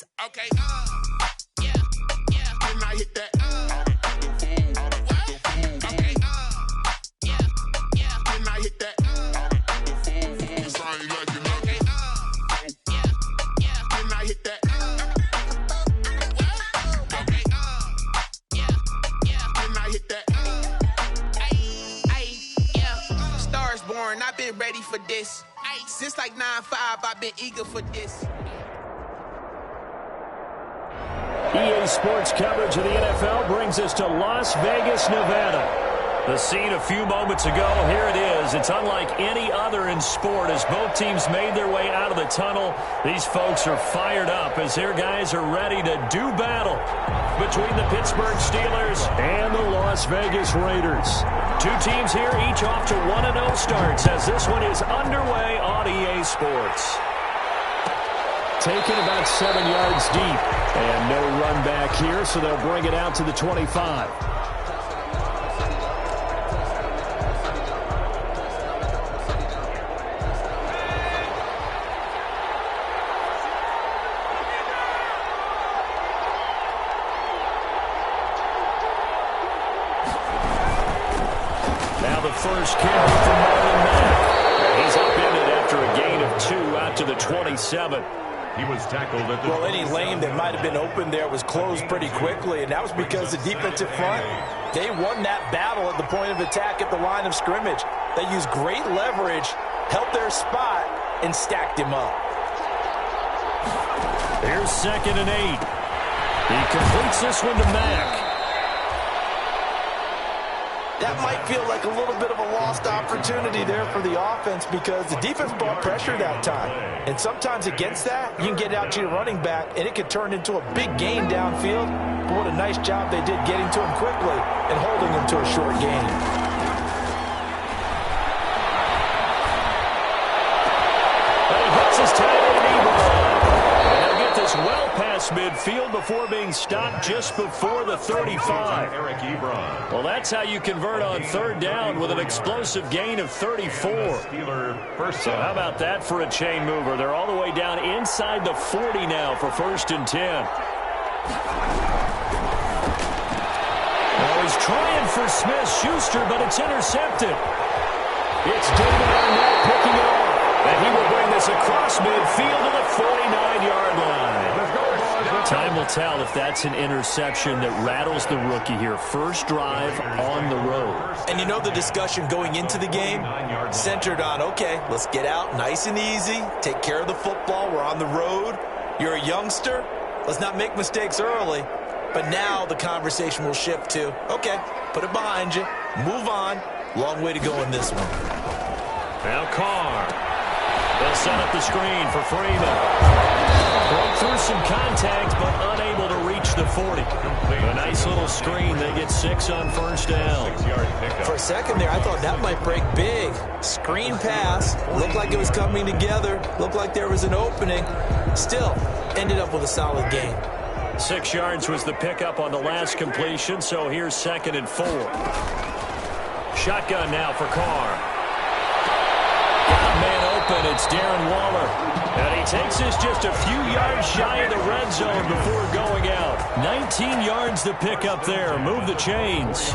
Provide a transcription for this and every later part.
Okay, yeah, yeah. Can I hit that? Okay, yeah, yeah. Can I hit that? Cause I ain't like it. Okay, yeah, yeah. Can I hit that? Okay, yeah, yeah. Can I hit that? Ay, yeah. Stars born. I've been ready for this. Since like 9-5, I've been eager for this. EA Sports coverage of the NFL brings us to Las Vegas, Nevada. The scene a few moments ago, here it is. It's unlike any other in sport as both teams made their way out of the tunnel. These folks are fired up as their guys are ready to do battle between the Pittsburgh Steelers and the Las Vegas Raiders. Two teams here, each off to 1-0 starts as this one is underway on EA Sports. Taken about 7 yards deep. And no run back here, so they'll bring it out to the 25. Now the first carry for Marlon Mack. He's upended after a gain of 2 out to the 27. He was tackled at the... Well, any lane that might have been open there was closed pretty quickly, and that was because the defensive front, they won that battle at the point of attack at the line of scrimmage. They used great leverage, held their spot, and stacked him up. Here's 2nd and 8. He completes this one to Mack. That might feel like a little bit of a lost opportunity there for the offense because the defense brought pressure that time. And sometimes against that, you can get out to your running back, and it could turn into a big gain downfield. But what a nice job they did getting to him quickly and holding him to a short gain. And he hits his tight end Ebron. And he'll get this well past midfield before being stopped just before the 35. Eric Ebron. Well, that's how you convert on 3rd down with an explosive gain of 34. So how about that for a chain mover? They're all the way down inside the 40 now for 1st and 10. Well, he's trying for Smith-Schuster, but it's intercepted. It's David Arnett picking it off. And he will bring this across midfield to the 49-yard line. Time will tell if that's an interception that rattles the rookie here. First drive on the road. And you know the discussion going into the game centered on, okay, let's get out nice and easy, take care of the football, we're on the road. You're a youngster, let's not make mistakes early. But now the conversation will shift to, okay, put it behind you, move on. Long way to go in this one. Now Carr. They'll set up the screen for Freeman. Broke through some contact, but unable to reach the 40. A nice little screen. They get 6 on 1st down. For a second there, I thought that might break big. Screen pass. Looked like it was coming together. Looked like there was an opening. Still, ended up with a solid gain. 6 yards was the pickup on the last completion, so here's 2nd and 4. Shotgun now for Carr. Got man open. It's Darren Waller. And he takes this just a few yards shy of the red zone before going out. 19 yards to pick up there. Move the chains.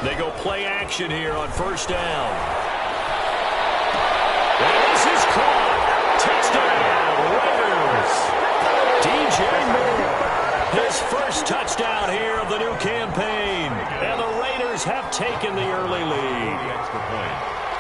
They go play action here on 1st down. And this is caught. Touchdown, Raiders. DJ Moore, his first touchdown here of the new campaign. And the Raiders have taken the early lead.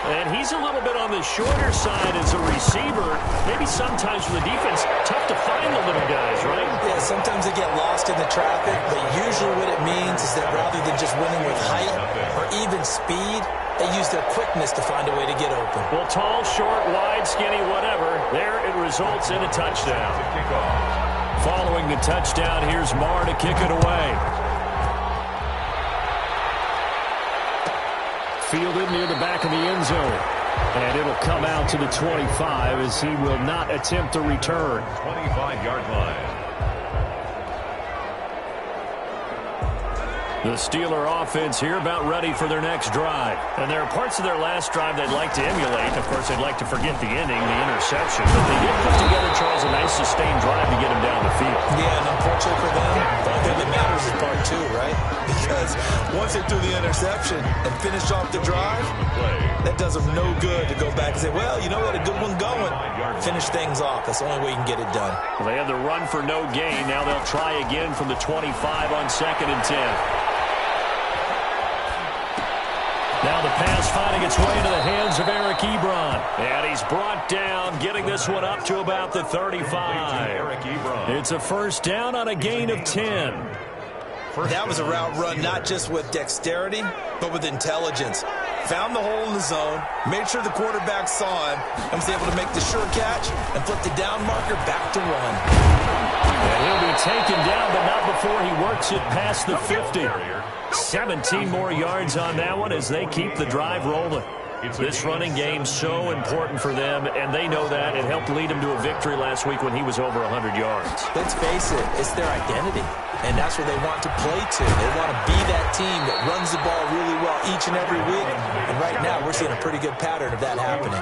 And he's a little bit on the shorter side as a receiver. Maybe sometimes for the defense, tough to find the little guys, right? Yeah, sometimes they get lost in the traffic, but usually what it means is that rather than just winning with height or even speed, they use their quickness to find a way to get open. Well, tall, short, wide, skinny, whatever, there it results in a touchdown. Following the touchdown, here's Marr to kick it away. fielded near the back of the end zone. And it'll come out to the 25 as he will not attempt a return. 25-yard line. The Steeler offense here about ready for their next drive. And there are parts of their last drive they'd like to emulate. Of course, they'd like to forget the ending, the interception. But they did put together, Charles, a nice sustained drive to get him down the field. Yeah, and unfortunately for them, the only thing that matters is part two, right? Because once they threw the interception and finished off the drive, that does them no good to go back and say, well, you know, we had a good one going. Finish things off. That's the only way you can get it done. Well, they had the run for no gain. Now they'll try again from the 25 on 2nd and 10. Now the pass finding its way into the hands of Eric Ebron. And he's brought down, getting this one up to about the 35. It's a first down on a gain of 10. That was a route run not just with dexterity, but with intelligence. Found the hole in the zone, made sure the quarterback saw him, and was able to make the sure catch and flip the down marker back to run. And he'll be taken down, but not before he works it past the 50. 17 more yards on that one as they keep the drive rolling. This running game so important for them, and they know that. It helped lead them to a victory last week when he was over 100 yards. Let's face it, it's their identity, and that's where they want to play to. They want to be that team that runs the ball really well each and every week, and right now we're seeing a pretty good pattern of that happening.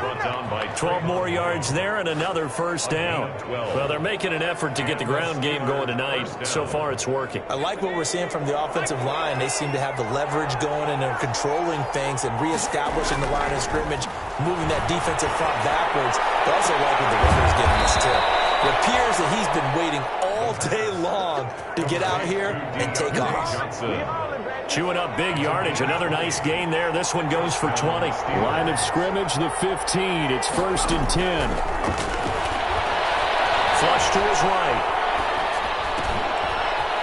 12 more yards there and another first down. Well, they're making an effort to get the ground game going tonight. So far, it's working. I like what we're seeing from the offensive line. They seem to have the leverage going, and they're controlling things and reestablishing the line of scrimmage, moving that defensive front backwards. But also like what the runner's giving us tip. It appears that he's been waiting all day long to get out here and take off. Chewing up big yardage. Another nice gain there. This one goes for 20. Line of scrimmage, the 15. It's 1st and 10. Flush to his right.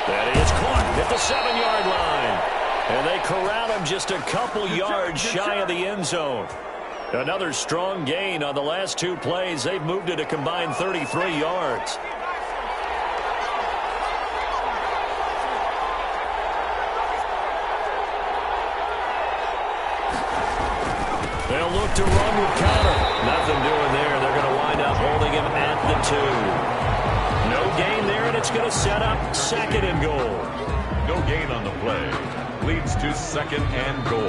That is caught at the 7-yard line. And they corral him just a couple yards shy of the end zone. Another strong gain on the last two plays. They've moved it a combined 33 yards. They'll look to run with Conner. Nothing doing there. They're going to wind up holding him at the 2. No gain there, and it's going to set up 2nd and goal. No gain on the play. Leads to 2nd and goal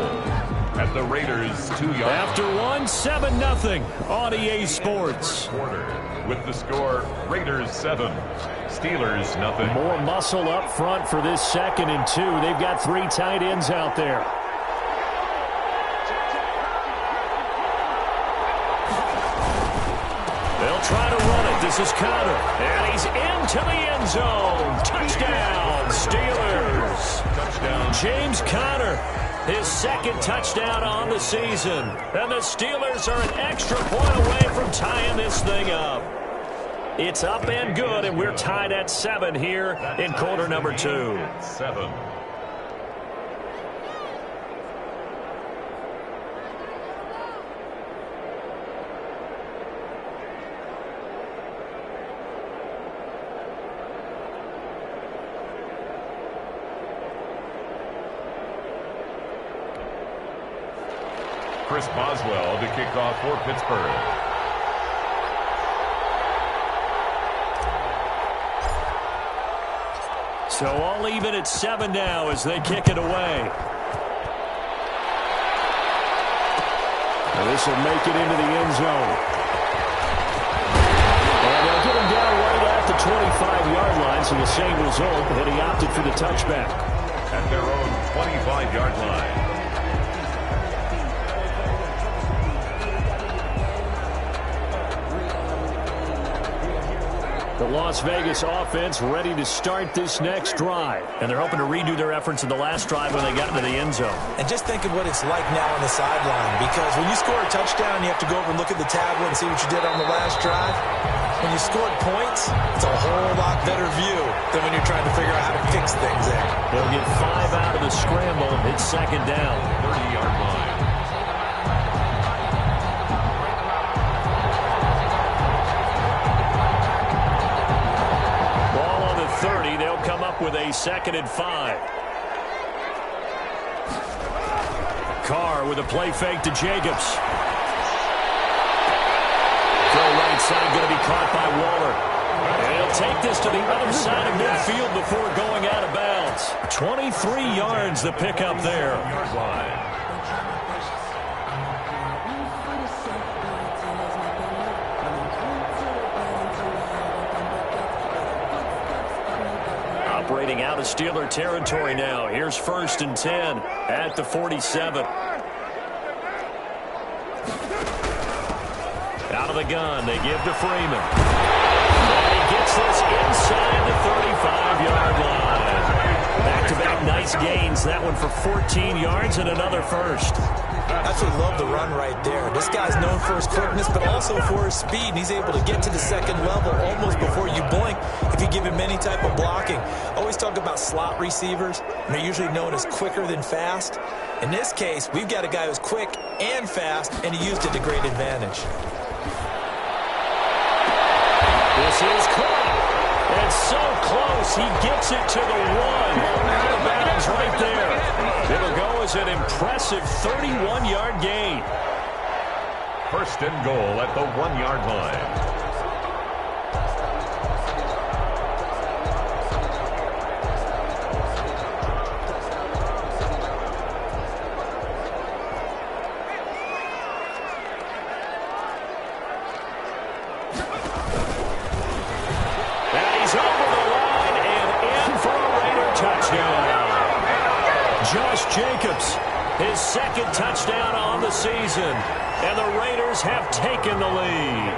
at the Raiders' 2-yard. After one, 7-0 on EA Sports. Quarter with the score Raiders 7, Steelers 0. More muscle up front for this 2nd and 2. They've got 3 tight ends out there. They'll try to run it. This is Conner. And he's into the end zone. Touchdown, Steelers. Touchdown. James Conner, his 2nd touchdown on the season. And the Steelers are an extra point away from tying this thing up. It's up and good, and we're tied at 7 here in quarter number 2. 7. Chris Boswell to kick off for Pittsburgh. So all even at 7 now as they kick it away. And this will make it into the end zone. And they'll get him down right at the 25-yard line, so the same result, that he opted for the touchback. At their own 25-yard line. The Las Vegas offense ready to start this next drive. And they're hoping to redo their efforts in the last drive when they got into the end zone. And just think of what it's like now on the sideline, because when you score a touchdown, you have to go over and look at the tablet and see what you did on the last drive. When you scored points, it's a whole lot better view than when you're trying to figure out how to fix things there. They'll get 5 out of the scramble. It's 2nd down. 30-yard line. With a 2nd and 5. Carr with a play fake to Jacobs. Throw right side going to be caught by Waller. And he'll take this to the other side of midfield before going out of bounds. 23 yards the pickup there. Operating out of Steeler territory now. Here's 1st and 10 at the 47. Out of the gun, they give to Freeman. And he gets this inside the 35-yard line. Back-to-back nice gains. That one for 14 yards and another first. Absolutely love the run right there. This guy's known for his quickness, but also for his speed. And he's able to get to the second level almost before you blink if you give him any type of blocking. Always talk about slot receivers, and they're usually known as quicker than fast. In this case, we've got a guy who's quick and fast, and he used it to great advantage. This is caught. And so close, he gets it to the 1. Out of bounds right there. It'll go as an impressive 31-yard gain. 1st and goal at the 1-yard line. Josh Jacobs, his 2nd touchdown on the season. And the Raiders have taken the lead.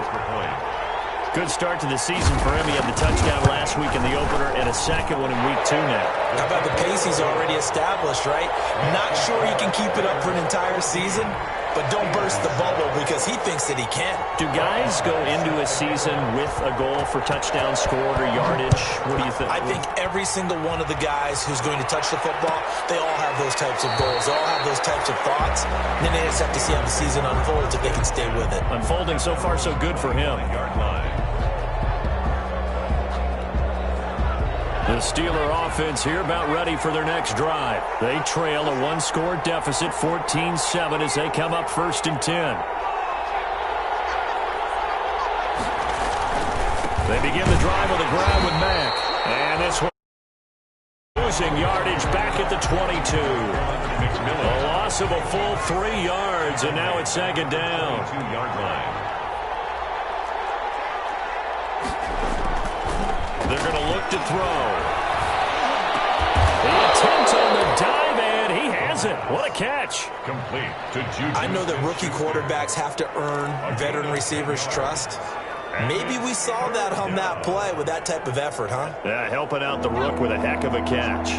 Good start to the season for him. He had the touchdown last week in the opener and a 2nd one in week 2 now. How about the pace he's already established, right? Not sure he can keep it up for an entire season, but don't burst the bubble because he thinks that he can. Do guys go into a season with a goal for touchdown scored or yardage? What do you think? I think every single one of the guys who's going to touch the football, they all have those types of goals. They all have those types of thoughts. And then they just have to see how the season unfolds if they can stay with it. Unfolding so far so good for him. The Steeler offense here about ready for their next drive. They trail a 1-score deficit, 14-7 as they come up 1st and 10. They begin the drive on the ground with Mack. And this one losing yardage back at the 22. A loss of a full 3 yards, and now it's 2nd down. 2-yard line. They're going to look to throw. The attempt on the dive, and he has it. What a catch. Complete to Juju. I know that rookie quarterbacks have to earn veteran receivers' trust. Maybe we saw that on that play with that type of effort, huh? Yeah, helping out the rook with a heck of a catch.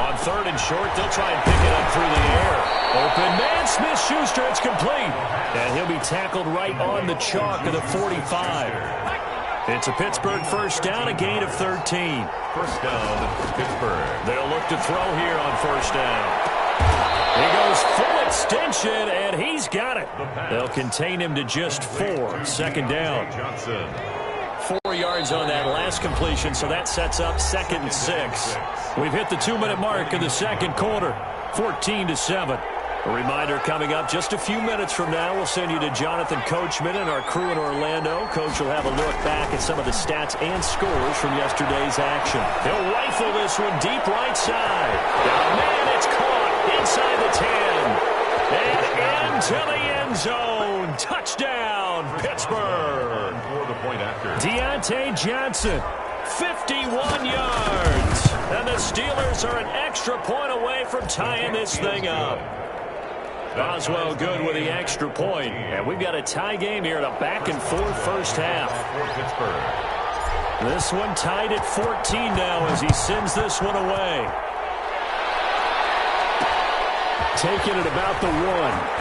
On 3rd and short, they'll try and pick it up through the air. Open man, Smith-Schuster, it's complete. And he'll be tackled right on the chalk of the 45. It's a Pittsburgh 1st down, a gain of 13. 1st down, Pittsburgh. They'll look to throw here on 1st down. He goes full extension, and he's got it. They'll contain him to just 4. 2nd down. Johnson. 4 yards on that last completion, so that sets up 2nd and 6. We've hit the 2-minute mark of the 2nd quarter, 14-7. A reminder coming up just a few minutes from now. We'll send you to Jonathan Coachman and our crew in Orlando. Coach will have a look back at some of the stats and scores from yesterday's action. He'll rifle this one deep right side. Now, man, it's caught inside the 10. And into the end zone. Touchdown, Pittsburgh. For the point after. Deontay Johnson, 51 yards. And the Steelers are an extra point away from tying this thing up. Boswell good with the extra point. And we've got a tie game here in a back-and-forth 1st half. This one tied at 14 now as he sends this one away. Taking it about the 1.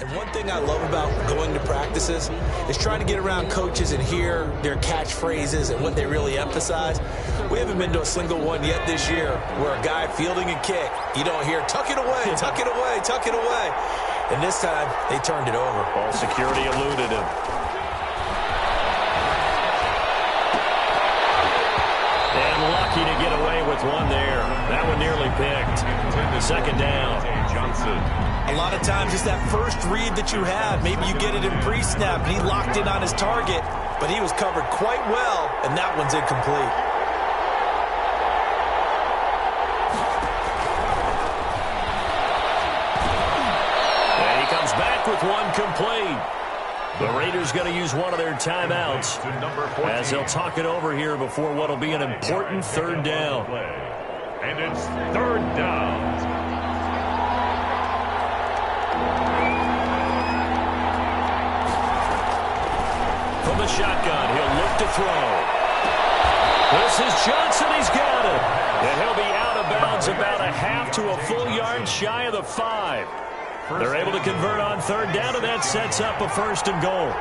And one thing I love about going to practices is trying to get around coaches and hear their catchphrases and what they really emphasize. We haven't been to a single one yet this year where a guy fielding a kick, you don't hear, tuck it away, tuck it away, tuck it away. And this time, they turned it over. Ball security eluded him. And lucky to get away with one there. That one nearly picked. Second down. Johnson. A lot of times it's that first read that you have. Maybe you get it in pre-snap and he locked in on his target, but he was covered quite well, and that one's incomplete. And he comes back with one complete. The Raiders going to use one of their timeouts as they'll talk it over here before what will be an important third down. And it's third down. From the shotgun, he'll look to throw. This is Johnson. He's got it. And he'll be out of bounds about a half to a full yard shy of the 5. They're able to convert on third down, and that sets up a first and goal.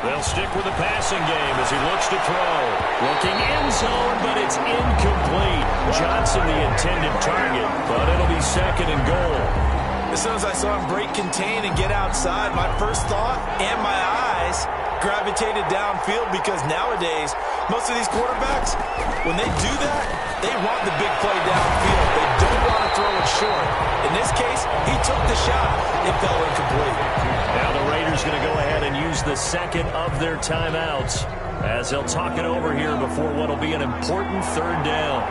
They'll stick with the passing game as he looks to throw. Looking end zone, but it's incomplete. Johnson the intended target, but it'll be second and goal. As soon as I saw him break contain and get outside, my first thought and my eyes gravitated downfield, because nowadays, most of these quarterbacks, when they do that, they want the big play downfield. They don't want to throw it short. In this case, he took the shot. It fell incomplete. Now the Raiders going to go ahead and use the second of their timeouts as they'll talk it over here before what will be an important third down.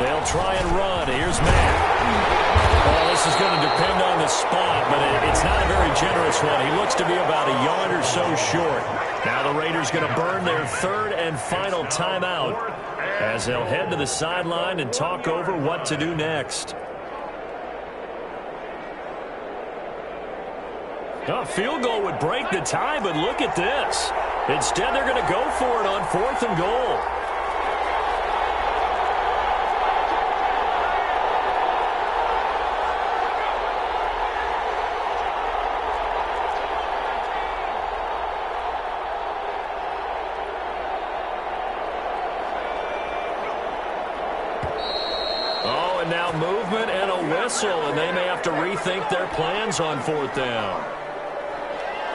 They'll try and run. Here's Matt. Well, this is going to depend on the spot, but it's not a very generous one. He looks to be about a yard or so short. Now the Raiders going to burn their third and final timeout as they'll head to the sideline and talk over what to do next. A field goal would break the tie, but look at this. Instead, they're going to go for it on fourth and goal. Now movement and a whistle, and they may have to rethink their plans on fourth down.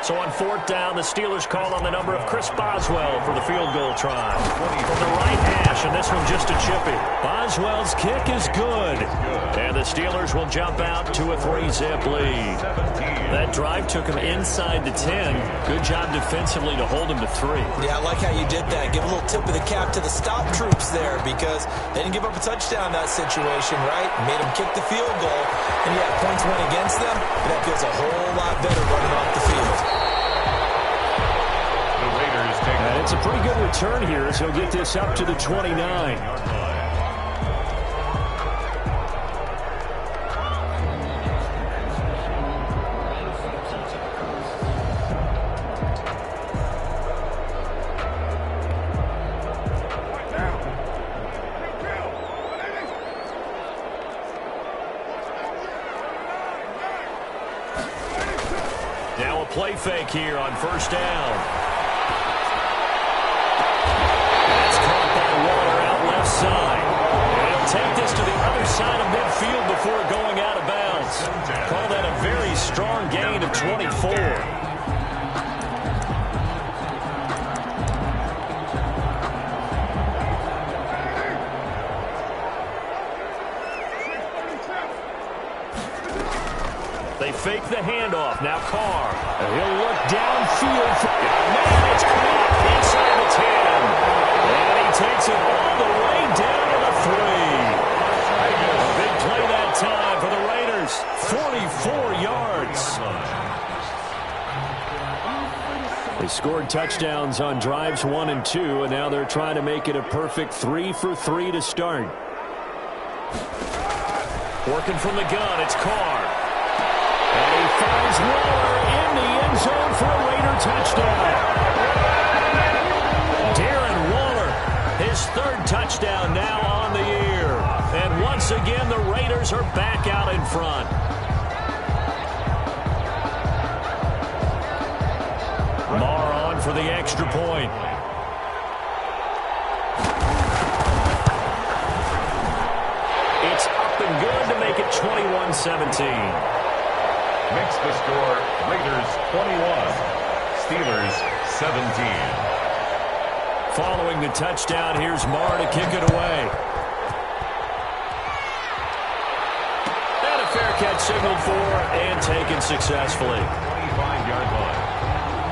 So on fourth down, the Steelers call on the number of Chris Boswell for the field goal try. From the right hash, and this one just a chippy. Boswell's kick is good. And the Steelers will jump out to a 3-zip lead. That drive took him inside the 10. Good job defensively to hold him to 3. Yeah, I like how you did that. Give a little tip of the cap to the stop troops there, because they didn't give up a touchdown in that situation, right? Made them kick the field goal, and yeah, points went against them, but that feels a whole lot better running off the field. And it's a pretty good return here as he'll get this up to the 29. Now a play fake here on first down. Side. And he'll take this to the other side of midfield before going out of bounds. Call that a very strong gain of 24. They fake the handoff. Now Carr. And he'll look downfield. Man, it's caught inside the 10. And he takes it all the way down to the 3. A big play that time for the Raiders. 44 yards. They scored touchdowns on drives 1 and 2, and now they're trying to make it a perfect 3 for 3 to start. Working from the gun, it's Carr. And he finds Waller in the end zone for a Raider touchdown. third touchdown now on the year. And once again, the Raiders are back out in front. Marr on for the extra point. It's up and good to make it 21-17. Makes the score Raiders 21, Steelers 17. Following the touchdown, here's Marr to kick it away. And a fair catch signaled for and taken successfully. 25-yard line.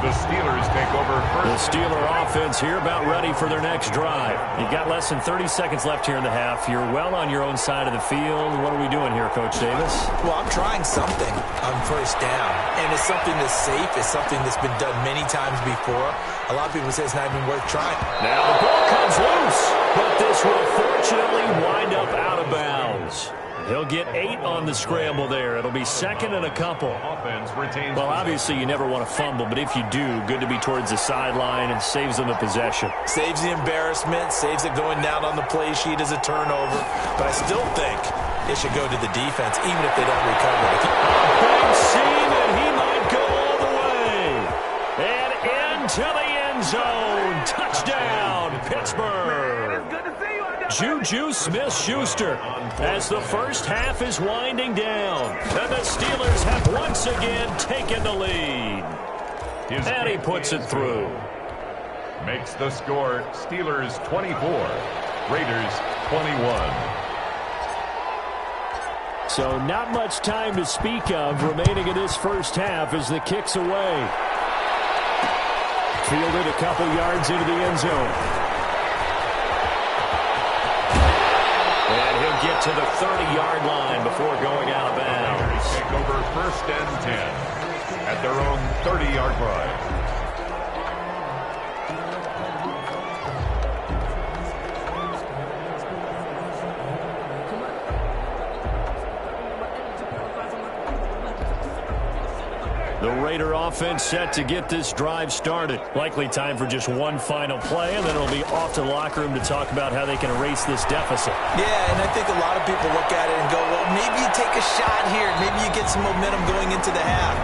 The Steelers take over first. The Steeler offense here about ready for their next drive. You've got less than 30 seconds left here in the half. You're well on your own side of the field. What are we doing here, Coach Davis? Well, I'm trying something on first down, and it's something that's safe. It's something that's been done many times before. A lot of people say it's not even worth trying. Now the ball comes loose, but this will fortunately wind up out of bounds. He'll get 8 on the scramble there. It'll be second and a couple. Offense retains. Well, obviously you never want to fumble, but if you do, good to be towards the sideline and saves them the possession. Saves the embarrassment, saves it going down on the play sheet as a turnover. But I still think it should go to the defense, even if they don't recover it. Big seam, and he might go all the way. And into the end zone. Touchdown, Pittsburgh. Juju Smith-Schuster as the first half is winding down. And the Steelers have once again taken the lead. And he puts it through. Makes the score Steelers 24, Raiders 21. So not much time to speak of remaining in this first half as the kick's away. Fielded a couple yards into the end zone. And he'll get to the 30-yard line before going out of bounds. Take over first and 10 at their own 30-yard line. The Raider offense set to get this drive started. Likely time for just one final play, and then it'll be off to the locker room to talk about how they can erase this deficit. Yeah, and I think a lot of people look at it and go, well, maybe you take a shot here. Maybe you get some momentum going into the half.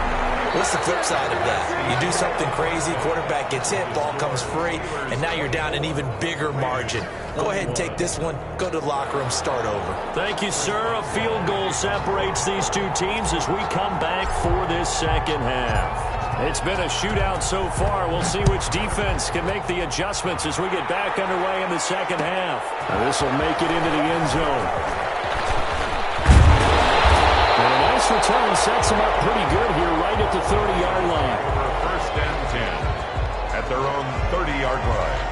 What's the flip side of that? You do something crazy, quarterback gets hit, ball comes free, and now you're down an even bigger margin. Go ahead and take this one, go to the locker room, start over. Thank you, sir. A field goal separates these two teams as we come back for this second half. It's been a shootout so far. We'll see which defense can make the adjustments as we get back underway in the second half. Now this will make it into the end zone. And a nice return sets them up pretty good here right at the 30-yard line. First and 10 at their own 30-yard line.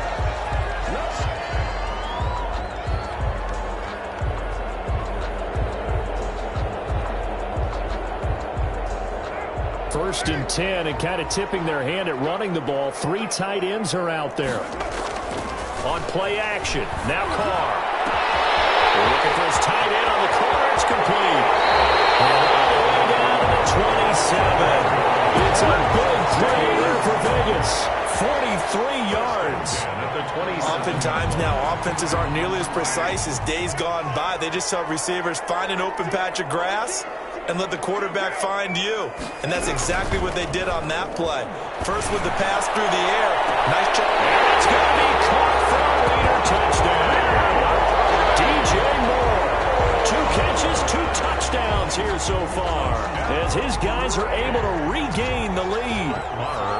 First and 10, and kind of tipping their hand at running the ball. 3 tight ends are out there. On play action, now Carr. They're looking for his tight end on the corner. It's complete. And all the way down to the 27. It's a big play there for Vegas. 43 yards. Oftentimes now, offenses aren't nearly as precise as days gone by. They just tell receivers, find an open patch of grass and let the quarterback find you. And that's exactly what they did on that play. First with the pass through the air. Nice check. And it's going to be caught for a Raider touchdown. DJ Moore. 2 catches, 2 touchdowns here so far as his guys are able to regain the lead.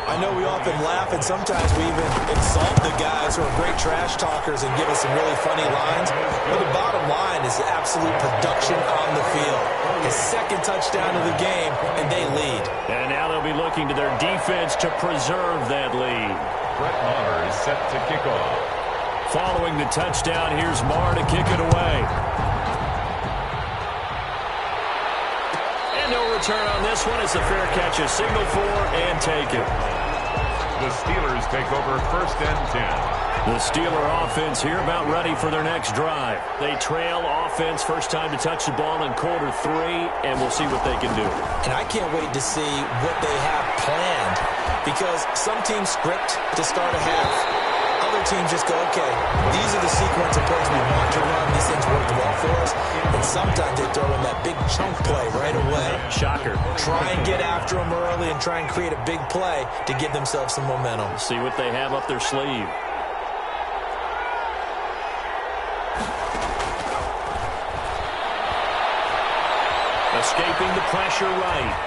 I know we often laugh and sometimes we even insult the guys who are great trash talkers and give us some really funny lines. But the bottom line is absolute production on the field. His second touchdown of the game, and they lead. And now they'll be looking to their defense to preserve that lead. Brett Maher is set to kick off. Following the touchdown, here's Marr to kick it away. And no return on this one as the fair catch is signaled for and taken. The Steelers take over first and 10. The Steeler offense here about ready for their next drive. They trail offense first time to touch the ball in quarter 3, and we'll see what they can do. And I can't wait to see what they have planned because some teams script to start a half. Other other teams just go, okay, these are the sequence of plays we want to run. These things worked well for us. And sometimes they throw in that big chunk play right away. Shocker. Try and get after them early and try and create a big play to give themselves some momentum. See what they have up their sleeve. Escaping the pressure right.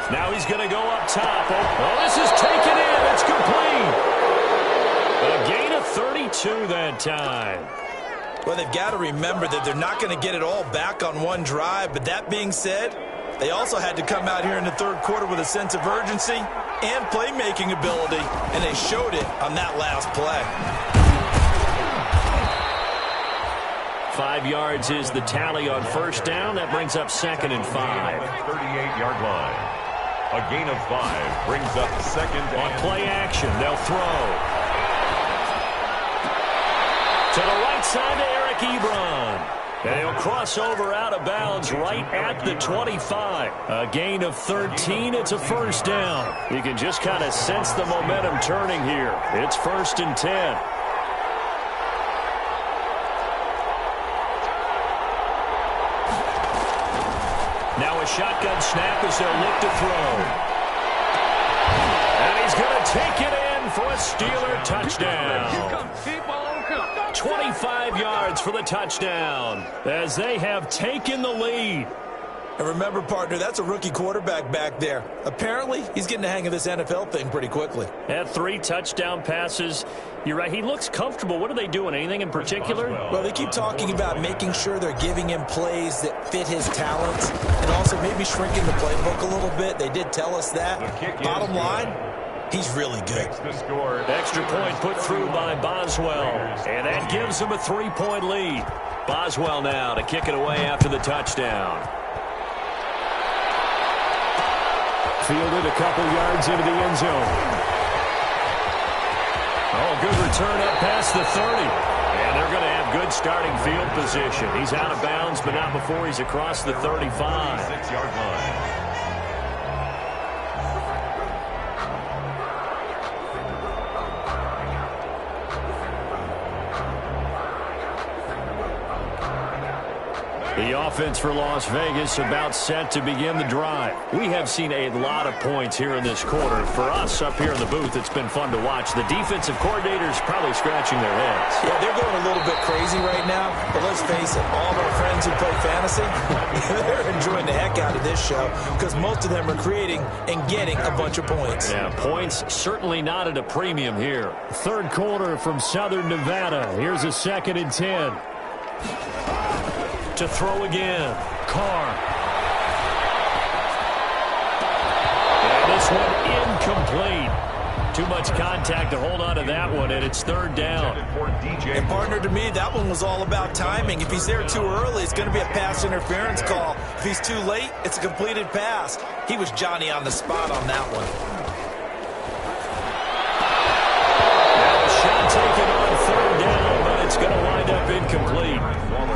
Now he's going to go up top. Oh, this is taken in. It's complete. A gain of 32 that time. Well, they've got to remember that they're not going to get it all back on one drive. But that being said, they also had to come out here in the third quarter with a sense of urgency and playmaking ability. And they showed it on that last play. 5 yards is the tally on first down. That brings up 2nd and 5. 38-yard line. A gain of 5 brings up 2nd On and play action, they'll throw. To the right side to Eric Ebron. And he'll cross over out of bounds right at the 25. A gain of 13. It's a first down. You can just kind of sense the momentum turning here. It's 1st and 10. Now a shotgun snap as they'll look to throw. And he's going to take it in for a Steeler touchdown. 25 yards for the touchdown as they have taken the lead. And remember, partner, that's a rookie quarterback back there. Apparently, he's getting the hang of this NFL thing pretty quickly. Had 3 touchdown passes. You're right. He looks comfortable. What are they doing? Anything in particular? Well, they keep talking about making sure they're giving him plays that fit his talents and also maybe shrinking the playbook a little bit. They did tell us that. Bottom line, he's really good. Extra point put through by Boswell. And that gives him a 3-point lead. Boswell now to kick it away after the touchdown. Fielded a couple yards into the end zone. Oh, good return up past the 30. And they're going to have good starting field position. He's out of bounds, but not before he's across the 35. 6-yard line. The offense for Las Vegas about set to begin the drive. We have seen a lot of points here in this quarter. For us up here in the booth, it's been fun to watch. The defensive coordinators probably scratching their heads. Yeah, they're going a little bit crazy right now. But let's face it, all of our friends who play fantasy, they're enjoying the heck out of this show because most of them are creating and getting a bunch of points. Yeah, points certainly not at a premium here. Third quarter from Southern Nevada. Here's a 2nd and 10. To throw again. Carr. And this one incomplete. Too much contact to hold on to that one, and it's 3rd down. And partner, to me, that one was all about timing. If he's there too early, it's going to be a pass interference call. If he's too late, it's a completed pass. He was Johnny on the spot on that one. Now a shot taken on 3rd down, but it's going to wind up incomplete.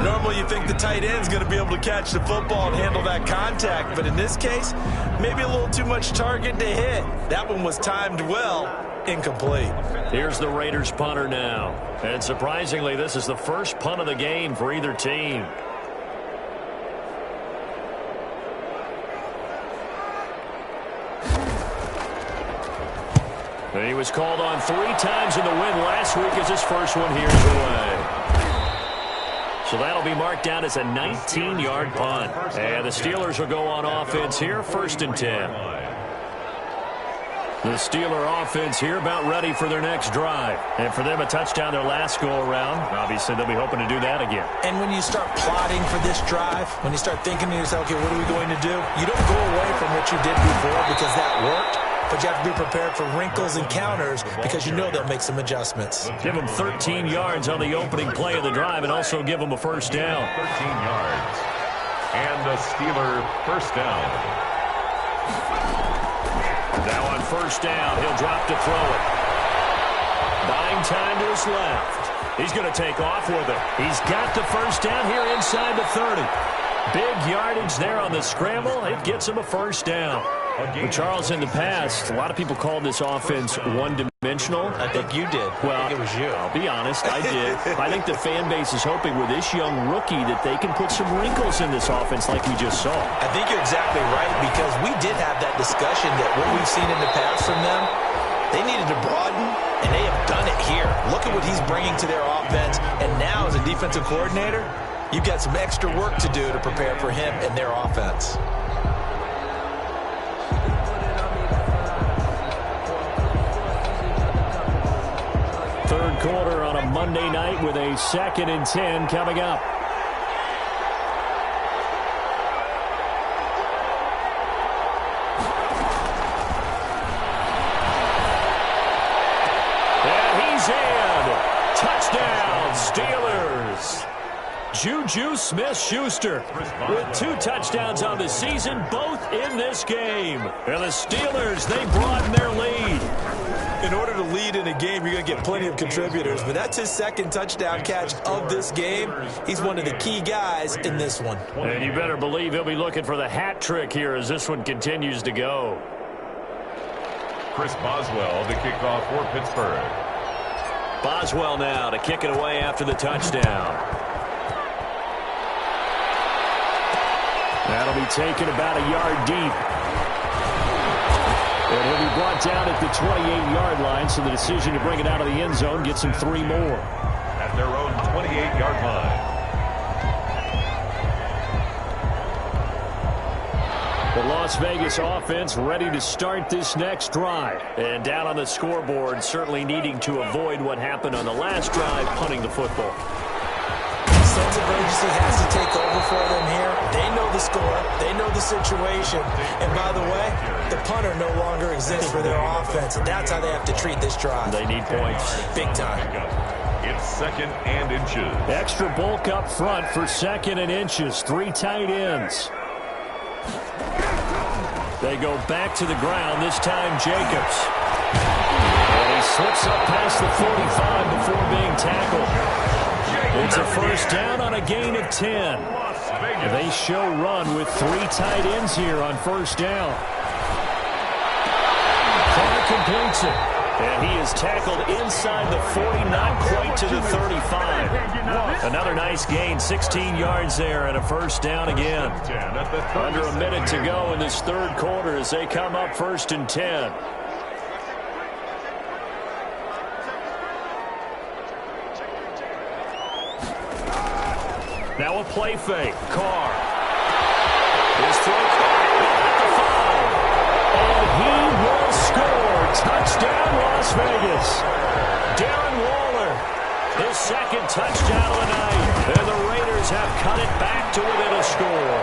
Normally you think the tight end's going to be able to catch the football and handle that contact, but in this case, maybe a little too much target to hit. That one was timed well, incomplete. Here's the Raiders punter now. And surprisingly, this is the first punt of the game for either team. And he was called on 3 times in the win last week as his first one here's away. So that'll be marked down as a 19-yard punt. And the Steelers will go on offense here, 1st and 10. The Steeler offense here about ready for their next drive. And for them, a touchdown their last go-around. Obviously, they'll be hoping to do that again. And when you start plotting for this drive, when you start thinking to yourself, okay, what are we going to do? You don't go away from what you did before because that worked. But you have to be prepared for wrinkles and counters because you know they'll make some adjustments. Give them 13 yards on the opening play of the drive and also give them a first down. 13 yards. And the Steeler first down. Now on first down, he'll drop to throw it. Buying time to his left. He's going to take off with it. He's got the first down here inside the 30. Big yardage there on the scramble. It gets him a first down. Well, Charles, in the past, a lot of people called this offense one-dimensional. I think you did. Well, I think it was you. I'll be honest, I did. I think the fan base is hoping with this young rookie that they can put some wrinkles in this offense like we just saw. I think you're exactly right, because we did have that discussion that what we've seen in the past from them, they needed to broaden, and they have done it here. Look at what he's bringing to their offense, and now as a defensive coordinator, you've got some extra work to do to prepare for him and their offense. Third quarter on a Monday night with a 2nd and 10 coming up. And he's in. Touchdown, Steelers. Juju Smith-Schuster with 2 touchdowns on the season, both in this game. And the Steelers, they broaden their lead. In order to lead in a game, you're going to get plenty of contributors, but that's his 2nd touchdown catch of this game. He's one of the key guys in this one. And you better believe he'll be looking for the hat trick here as this one continues to go. Chris Boswell, the kickoff for Pittsburgh. Boswell now to kick it away after the touchdown. That'll be taken about a yard deep. And he'll be brought down at the 28-yard line, so the decision to bring it out of the end zone gets him 3 more. At their own 28-yard line. The Las Vegas offense ready to start this next drive. And down on the scoreboard, certainly needing to avoid what happened on the last drive, punting the football. Sense of urgency has to take over for them here. They know the score. They know the situation. And by the way, the punter no longer exists for their offense. And that's how they have to treat this drive. They need points. Big time. It's 2nd and inches. Extra bulk up front for 2nd and inches. 3 tight ends. They go back to the ground, this time Jacobs. And he slips up past the 45 before being tackled. It's a first down on a gain of 10. They show run with 3 tight ends here on first down. Carr completes it. And he is tackled inside the 40, not quite to the 35. Another nice gain, 16 yards there and a first down again. Under a minute to go in this third quarter as they come up 1st and 10. Now a play fake. Carr. His throw at the 5. And he will score. Touchdown, Las Vegas. Darren Waller. His 2nd touchdown of the night. And the Raiders have cut it back to within a score.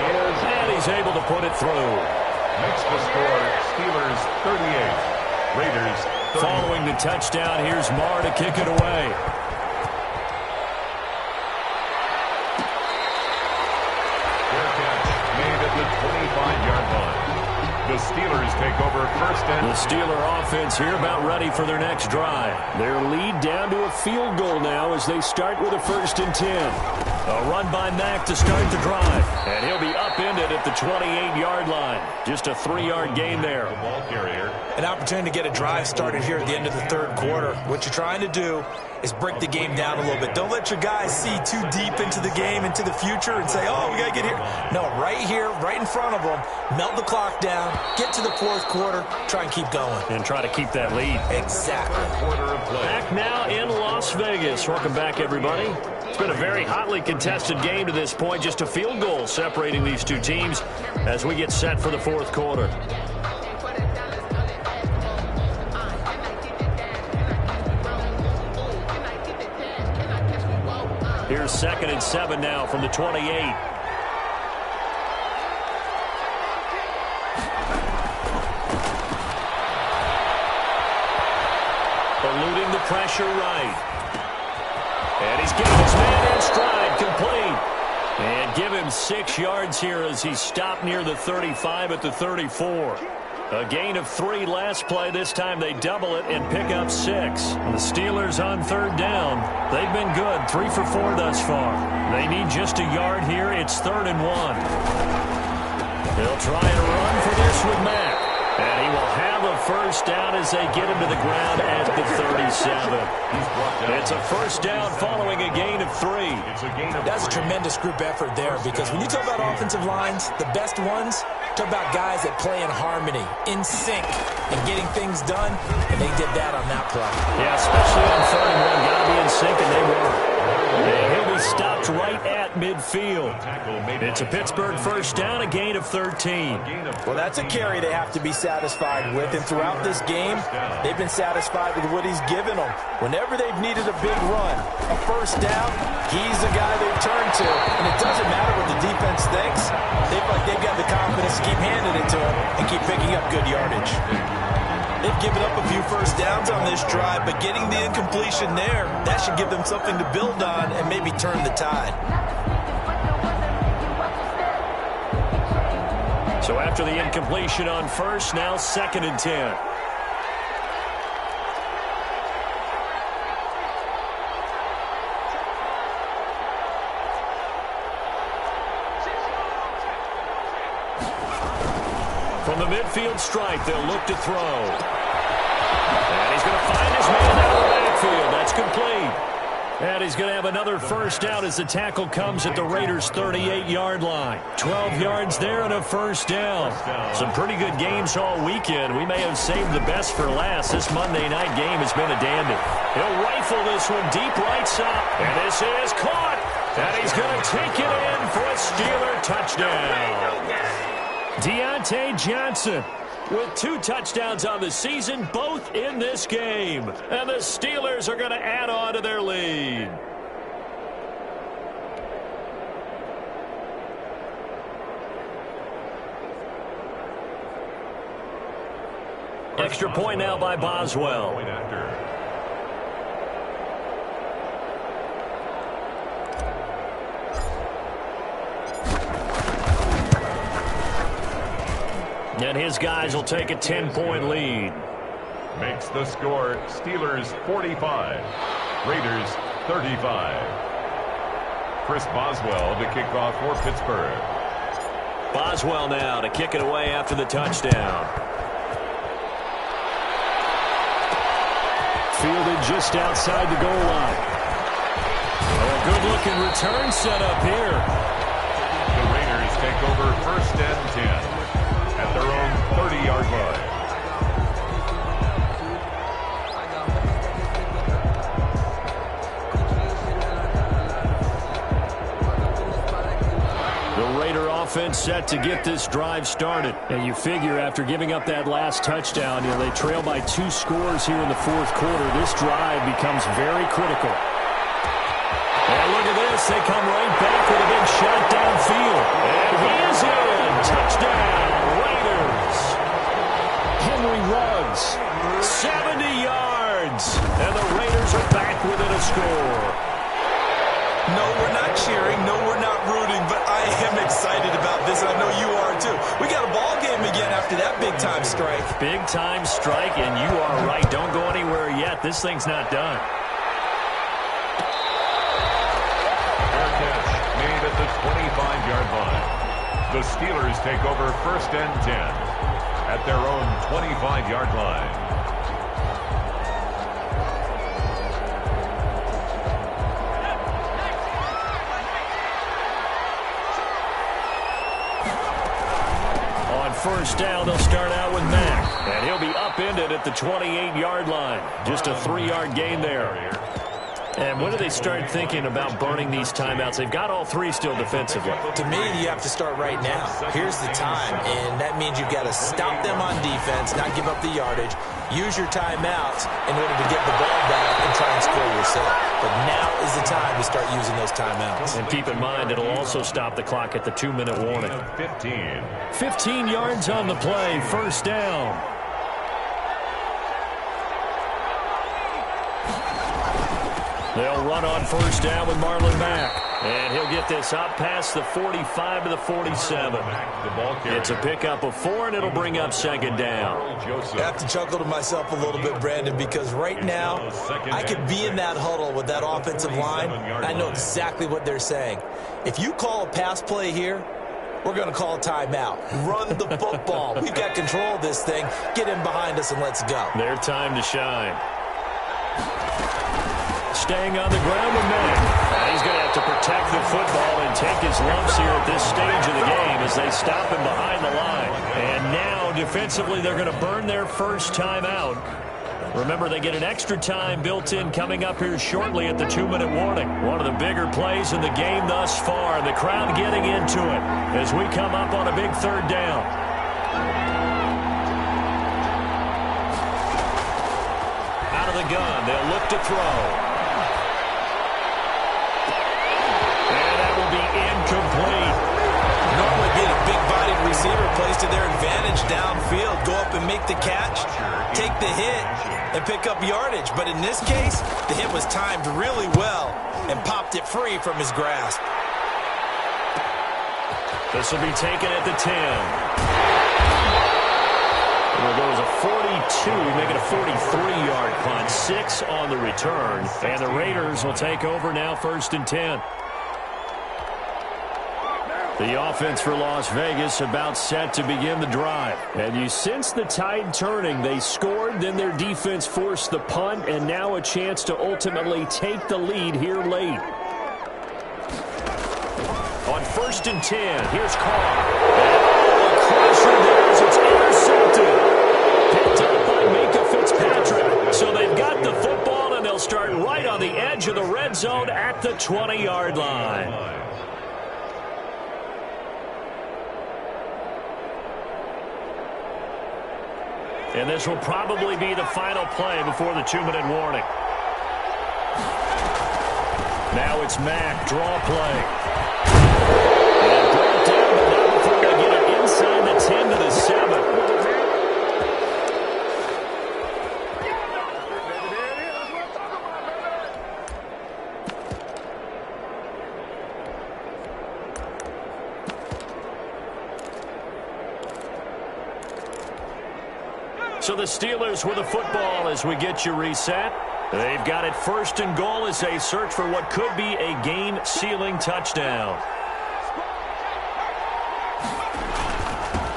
And he's able to put it through. Makes the score Steelers 38. Raiders 30. Following the touchdown, here's Marr to kick it away. The 25-yard line. The Steelers take over 1st and... The Steeler offense here about ready for their next drive. Their lead down to a field goal now as they start with a 1st and 10. A run by Mack to start the drive. And he'll be upended at the 28-yard line. Just a 3-yard gain there. The ball carrier. An opportunity to get a drive started here at the end of the third quarter. What you're trying to do is break the game down a little bit. Don't let your guys see too deep into the game, into the future, and say, oh, we got to get here. No, right here, right in front of them, melt the clock down, get to the 4th quarter, try and keep going. And try to keep that lead. Exactly. Quarter of play. Back now in Las Vegas. Welcome back, everybody. It's been a very hotly contested game to this point. Just a field goal separating these two teams as we get set for the 4th quarter. Here's 2nd and 7 now from the 28. Eluding the pressure right. And he's getting his man in stride, complete. And give him 6 yards here as he's stopped near the 35 at the 34. A gain of 3 last play. This time they double it and pick up 6. The Steelers on 3rd down. They've been good, 3 for 4 thus far. They need just a yard here. It's 3rd and 1. They'll try and run for this with Mack. And he will have a first down as they get him to the ground at the 37. It's a first down following a gain of 3. That's a tremendous group effort there, because when you talk about offensive lines, the best ones, talk about guys that play in harmony, in sync, and getting things done, and they did that on that play. Yeah, especially on 31. Got to be in sync, and they were. And he'll be stopped right at midfield. It's a Pittsburgh first down, a gain of 13. Well, that's a carry they have to be satisfied with, and throughout this game, they've been satisfied with what he's given them. Whenever they've needed a big run, a first down, he's the guy they turn to, and it doesn't matter what the defense thinks. They've got the confidence to keep handing it to him and keep picking up good yardage. They've given up a few first downs on this drive, but getting the incompletion there, that should give them something to build on and maybe turn the tide. So after the incompletion on first, now 2nd and 10. From the midfield stripe, they'll look to throw. And he's going to find his man out of the backfield. That's complete. And he's going to have another first down as the tackle comes at the Raiders' 38-yard line. 12 yards there and a first down. Some pretty good games all weekend. We may have saved the best for last. This Monday night game has been a dandy. He'll rifle this one deep right side. And this is caught. And he's going to take it in for a Steeler touchdown. Deontay Johnson with 2 touchdowns on the season, both in this game. And the Steelers are going to add on to their lead. Extra point now by Boswell. And his guys will take a 10-point lead. Makes the score Steelers 45, Raiders 35. Chris Boswell to kick off for Pittsburgh. Boswell now to kick it away after the touchdown. Fielded just outside the goal line. A good-looking return set up here. The Raiders take over 1st and 10. At their own 30-yard line. The Raider offense set to get this drive started. And you figure after giving up that last touchdown, they trail by 2 scores here in the 4th quarter. This drive becomes very critical. And look at this. They come right back with a big shot downfield. And he is in. Touchdown. Henry Ruggs, 70 yards, and the Raiders are back within a score. No, we're not cheering. No, we're not rooting, but I am excited about this, and I know you are too. We got a ball game again after that big-time strike. Big-time strike, and you are right. Don't go anywhere yet. This thing's not done. Fair catch made at the 25-yard line. The Steelers take over 1st and 10. At their own 25-yard line. On first down, they'll start out with Mack. And he'll be upended at the 28-yard line. Just a 3-yard gain there. And when do they start thinking about burning these timeouts? They've got all 3 still defensively. To me, you have to start right now. Here's the time, and that means you've got to stop them on defense, not give up the yardage, use your timeouts in order to get the ball back and try and score yourself. But now is the time to start using those timeouts. And keep in mind, it'll also stop the clock at the 2-minute warning. 15 yards on the play, first down. They'll run on first down with Marlon Mack. And he'll get this up past the 45 to the 47. It's a pickup of 4, and it'll bring up 2nd down. I have to chuckle to myself a little bit, Brandon, because right now I could be in that huddle with that offensive line. I know exactly what they're saying. If you call a pass play here, we're going to call a timeout. Run the football. We've got control of this thing. Get him behind us and let's go. Their time to shine. Staying on the ground with Mack. He's going to have to protect the football and take his lumps here at this stage of the game as they stop him behind the line. And now, defensively, they're going to burn their first timeout. Remember, they get an extra time built in coming up here shortly at the 2-minute warning. One of the bigger plays in the game thus far, and the crowd getting into it as we come up on a big third down. Out of the gun, they'll look to throw. And that will be incomplete. Normally being a big-bodied receiver plays to their advantage downfield. Go up and make the catch, take the hit, and pick up yardage. But in this case, the hit was timed really well and popped it free from his grasp. This will be taken at the 10. It will go as a 42, make it a 43-yard punt. 6 on the return. And the Raiders will take over now, 1st and 10. The offense for Las Vegas about set to begin the drive. And you sense the tide turning. They scored, then their defense forced the punt, and now a chance to ultimately take the lead here late. On 1st and 10, here's Carr. And a crusher there as it's intercepted. Picked up by Minkah Fitzpatrick. So they've got the football, and they'll start right on the edge of the red zone at the 20-yard line. And this will probably be the final play before the 2-minute warning. Now it's Mack, draw play. And brought down, but not before they get it inside the 10 to the 7. So the Steelers with the football as we get you reset. They've got it 1st and goal as they search for what could be a game-sealing touchdown.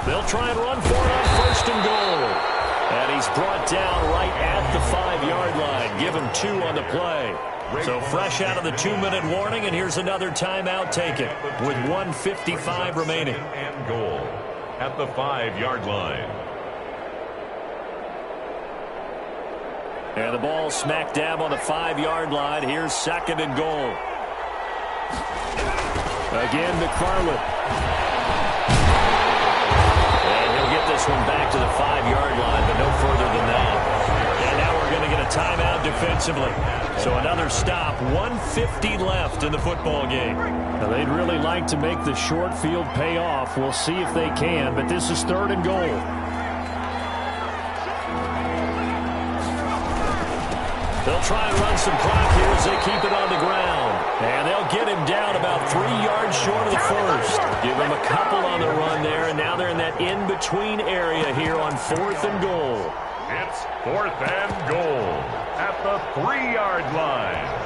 They'll try and run for it on 1st and goal. And he's brought down right at the 5-yard line. Give him 2 on the play. So fresh out of the 2-minute warning, and here's another timeout taken with 1:55 remaining. And goal at the 5-yard line. And the ball smack dab on the 5-yard line. Here's 2nd and goal. Again, McFarland. And he'll get this one back to the 5-yard line, but no further than that. And now we're going to get a timeout defensively. So another stop, 1:50 left in the football game. Now they'd really like to make the short field pay off. We'll see if they can, but this is 3rd and goal. They'll try and run some clock here as they keep it on the ground. And they'll get him down about 3 yards short of the first. Give him a couple on the run there, and now they're in that in-between area here on 4th and goal. It's 4th and goal at the 3-yard line.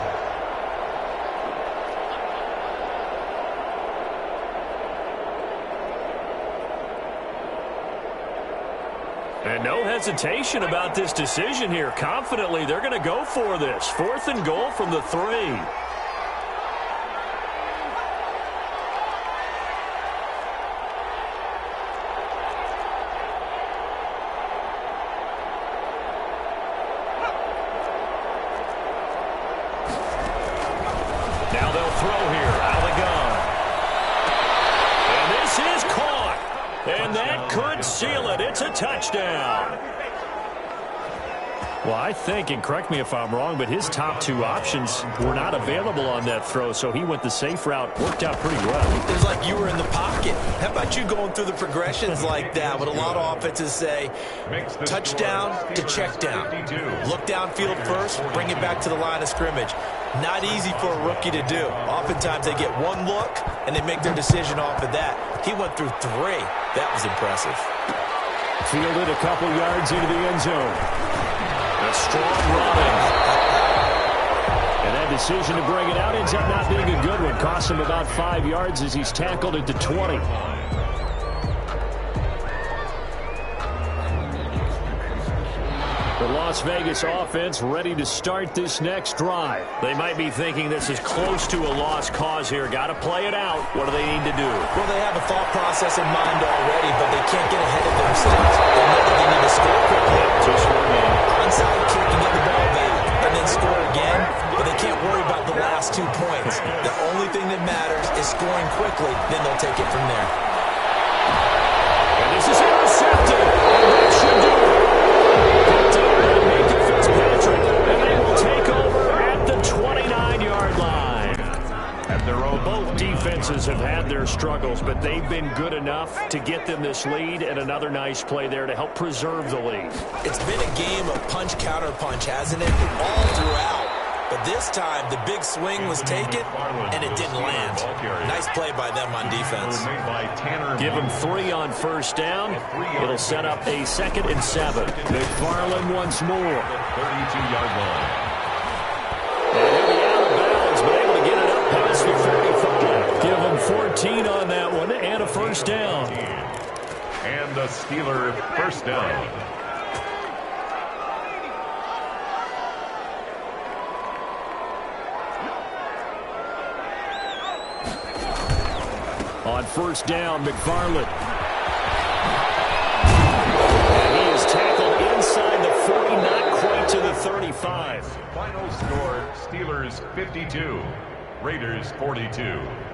And no hesitation about this decision here. Confidently, they're going to go for this. 4th and goal from the 3. Now they'll throw here out of the gun. And this is caught. And that could seal it. It's a touchdown. Well, I think, and correct me if I'm wrong, but his top 2 options were not available on that throw, so he went the safe route. Worked out pretty well. It was like you were in the pocket. How about you going through the progressions like that? What a lot of offenses say, touchdown to check down. Look downfield first, bring it back to the line of scrimmage. Not easy for a rookie to do. Oftentimes they get one look, and they make their decision off of that. He went through 3. That was impressive. Fielded a couple yards into the end zone. A strong running. And had decision to bring it out ends up not being a good one. Costs him about 5 yards as he's tackled at the 20. The Las Vegas offense ready to start this next drive. They might be thinking this is close to a lost cause here. Got to play it out. What do they need to do? Well, they have a thought process in mind already, but they can't get ahead of their mistakes. They know that they need to score quickly. Onside kick and get the ball back, and then score again. But they can't worry about the last 2 points. The only thing that matters is scoring quickly. Then they'll take it from there. And this is intercepted. And that should do it. Fitzpatrick, and they will take over at the 29-yard line. At their own Both defenses have had their struggles, but they've been good enough to get them this lead, and another nice play there to help preserve the lead. It's been a game of punch-counter-punch, hasn't it? All throughout. But this time, the big swing was taken, and it didn't land. Nice play by them on defense. Give them 3 on first down. It'll set up a 2nd and 7. McFarland once more. 32-yard line. And he'll be out of bounds, but able to get it up past the 45. Give them 14 on that one, and a first down. And a Steeler first down. On first down, McFarland. And he is tackled inside the 40, not quite to the 35. Final score, Steelers 52, Raiders 42.